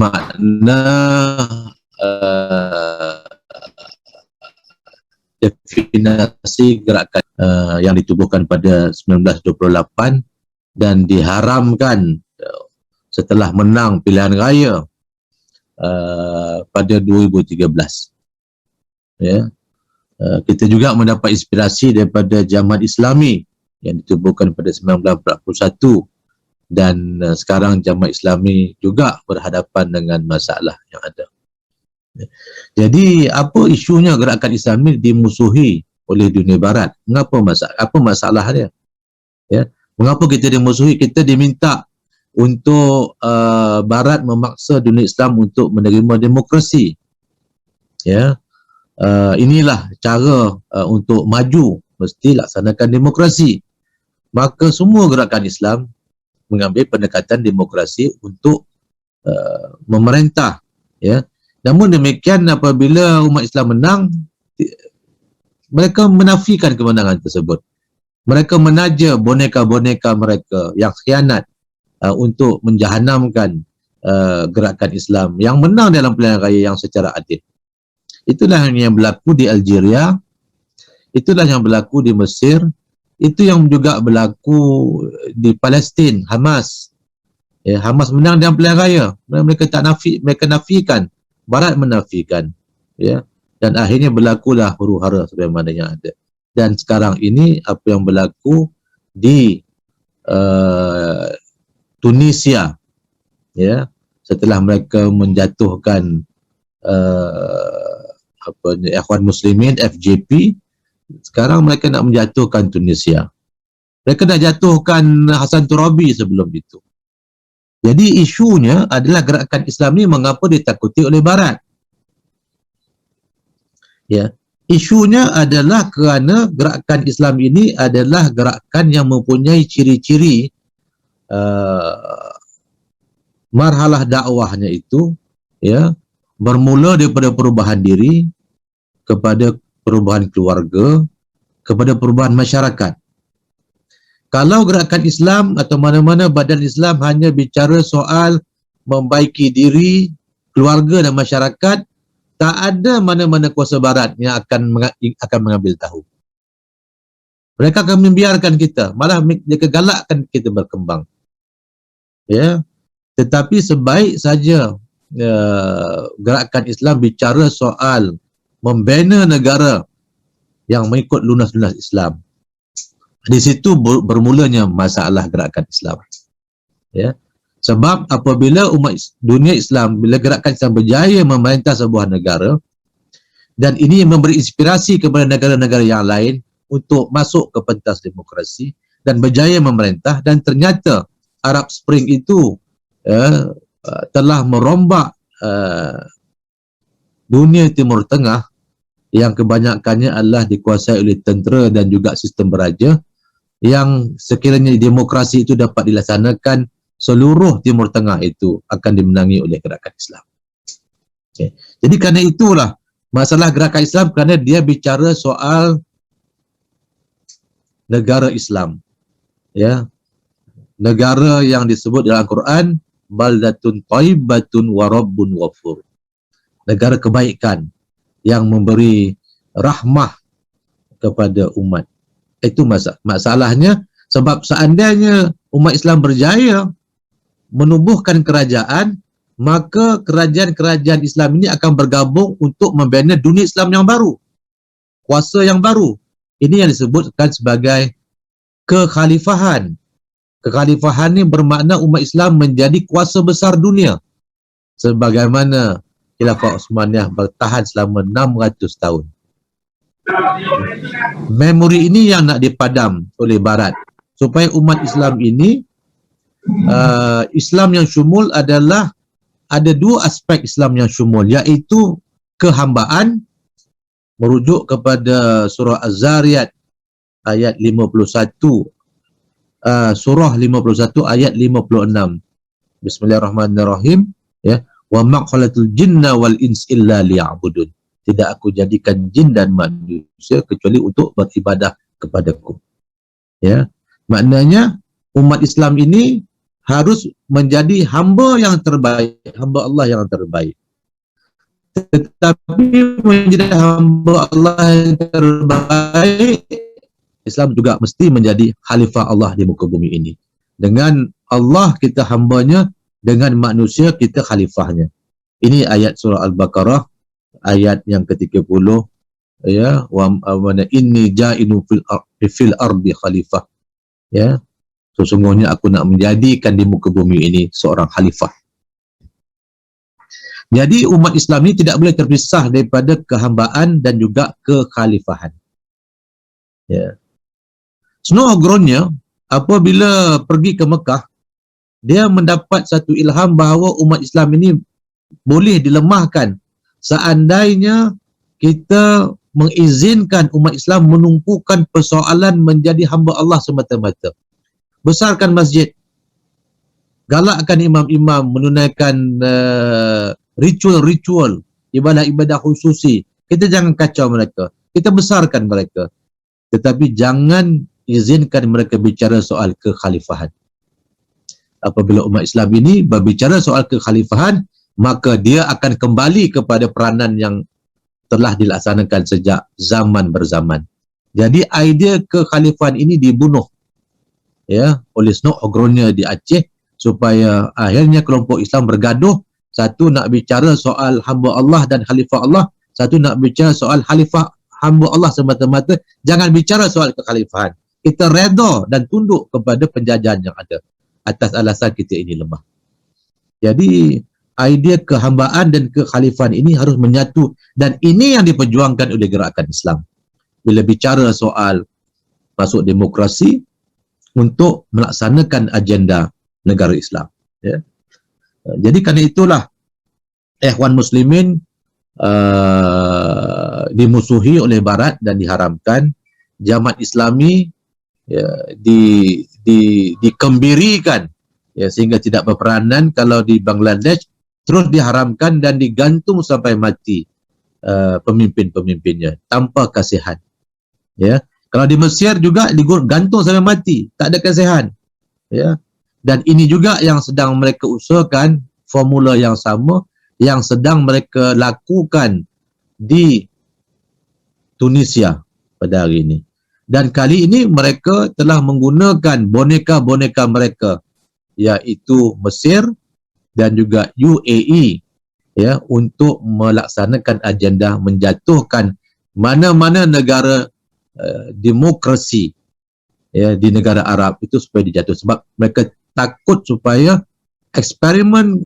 bermakna uh, definisi gerakan yang ditubuhkan pada 1928 dan diharamkan setelah menang pilihan raya pada 2013. Ya. Kita juga mendapat inspirasi daripada Jamaat Islami yang ditubuhkan pada 1941 dan sekarang Jamaat Islami juga berhadapan dengan masalah yang ada. Jadi apa isunya gerakan Islami dimusuhi oleh dunia barat? Apa masalah dia? Ya, mengapa kita dimusuhi? Kita diminta untuk barat memaksa dunia Islam untuk menerima demokrasi. Ya. Inilah cara untuk maju, mesti laksanakan demokrasi. Maka semua gerakan Islam mengambil pendekatan demokrasi untuk memerintah, ya. Namun demikian apabila umat Islam menang, mereka menafikan kemenangan tersebut. Mereka menaja boneka-boneka mereka yang khianat untuk menjahanamkan gerakan Islam yang menang dalam pilihan raya yang secara adil. Itulah yang berlaku di Algeria, itulah yang berlaku di Mesir, itu yang juga berlaku di Palestin, Hamas. Ya, Hamas menang dalam pilihan raya. Mereka nafikan, barat menafikan. Ya, dan akhirnya berlakulah huru-hara sebagaimana yang ada. Dan sekarang ini apa yang berlaku di Tunisia, ya, setelah mereka menjatuhkan Ikhwan Muslimin, FJP, sekarang mereka nak menjatuhkan Tunisia. Mereka nak jatuhkan Hassan Turabi sebelum itu. Jadi isunya adalah gerakan Islam ni mengapa ditakuti oleh barat. Ya, isunya adalah kerana gerakan Islam ini adalah gerakan yang mempunyai ciri-ciri marhalah dakwahnya itu, ya, bermula daripada perubahan diri kepada perubahan keluarga kepada perubahan masyarakat. Kalau gerakan Islam atau mana-mana badan Islam hanya bicara soal membaiki diri, keluarga dan masyarakat, tak ada mana-mana kuasa barat yang akan mengambil tahu. Mereka akan membiarkan kita, malah mereka galakkan kita berkembang. Ya, tetapi sebaik saja gerakan Islam bicara soal membina negara yang mengikut lunas-lunas Islam. Di situ bermulanya masalah gerakan Islam. Ya. Sebab apabila dunia Islam, bila gerakan Islam berjaya memerintah sebuah negara, dan ini memberi inspirasi kepada negara-negara yang lain untuk masuk ke pentas demokrasi dan berjaya memerintah, dan ternyata Arab Spring itu telah merombak dunia Timur Tengah yang kebanyakannya adalah dikuasai oleh tentera dan juga sistem beraja, yang sekiranya demokrasi itu dapat dilaksanakan, seluruh Timur Tengah itu akan dimenangi oleh gerakan Islam. Okay. Jadi kerana itulah masalah gerakan Islam, kerana dia bicara soal negara Islam. Ya. Negara yang disebut dalam Quran baldatun thayyibatun wa rabbun ghafur. Negara kebaikan yang memberi rahmah kepada umat. Itu masalahnya, sebab seandainya umat Islam berjaya menubuhkan kerajaan, maka kerajaan-kerajaan Islam ini akan bergabung untuk membina dunia Islam yang baru, kuasa yang baru. Ini yang disebutkan sebagai kekhalifahan. Kekhalifahan ini bermakna umat Islam menjadi kuasa besar dunia, sebagaimana Khilafah Utsmaniyah bertahan selama 600 tahun. Memori ini yang nak dipadam oleh barat, supaya umat Islam ini, Islam yang syumul adalah, ada dua aspek Islam yang syumul, iaitu kehambaan, merujuk kepada surah Az-Zariyat ayat 51, surah 51 ayat 56. Bismillahirrahmanirrahim, ya, wa ma khalaqtul jinna wal ins illa liya'budun. Tidak aku jadikan jin dan manusia kecuali untuk beribadah kepadaku. Ya, maknanya umat Islam ini harus menjadi hamba yang terbaik, hamba Allah yang terbaik. Tetapi menjadi hamba Allah yang terbaik, Islam juga mesti menjadi khalifah Allah di muka bumi ini. Dengan Allah kita hambanya, dengan manusia kita khalifahnya. Ini ayat surah Al-Baqarah, ayat yang ke-30, ya, wa mana inni ja'inu fil ardi khalifah. Ya, sesungguhnya aku nak menjadikan di muka bumi ini seorang khalifah. Jadi umat Islam ini tidak boleh terpisah daripada kehambaan dan juga kekhalifahan. Ya. Snow-groundnya, apabila pergi ke Mekah, dia mendapat satu ilham bahawa umat Islam ini boleh dilemahkan seandainya kita mengizinkan umat Islam menumpukan persoalan menjadi hamba Allah semata-mata. Besarkan masjid, galakkan imam-imam menunaikan ritual-ritual, ibadah-ibadah khususi. Kita jangan kacau mereka, kita besarkan mereka. Tetapi jangan izinkan mereka bicara soal kekhalifahan. Apabila umat Islam ini berbicara soal kekhalifahan, maka dia akan kembali kepada peranan yang telah dilaksanakan sejak zaman berzaman. Jadi idea kekhalifahan ini dibunuh, ya, oleh Snow-groundnya di Aceh, supaya akhirnya kelompok Islam bergaduh. Satu nak bicara soal hamba Allah dan khalifah Allah, satu nak bicara soal khalifah hamba Allah semata-mata. Jangan bicara soal kekhalifahan. Kita reda dan tunduk kepada penjajahan yang ada atas alasan kita ini lemah. Jadi idea kehambaan dan kekhalifahan ini harus menyatu, dan ini yang diperjuangkan oleh gerakan Islam. Bila bicara soal masuk demokrasi untuk melaksanakan agenda negara Islam, ya. Jadi kerana itulah ikhwan muslimin dimusuhi oleh Barat dan diharamkan. Jamaat Islami, ya, dikembirikan, ya, sehingga tidak berperanan. Kalau di Bangladesh terus diharamkan dan digantung sampai mati pemimpin-pemimpinnya tanpa kasihan, ya. Kalau di Mesir juga digantung sampai mati, tak ada kasihan, ya. Dan ini juga yang sedang mereka usahakan, formula yang sama yang sedang mereka lakukan di Tunisia pada hari ini. Dan kali ini mereka telah menggunakan boneka-boneka mereka, iaitu Mesir dan juga UAE, ya, untuk melaksanakan agenda menjatuhkan mana-mana negara demokrasi, ya, di negara Arab itu supaya dijatuh. Sebab mereka takut supaya eksperimen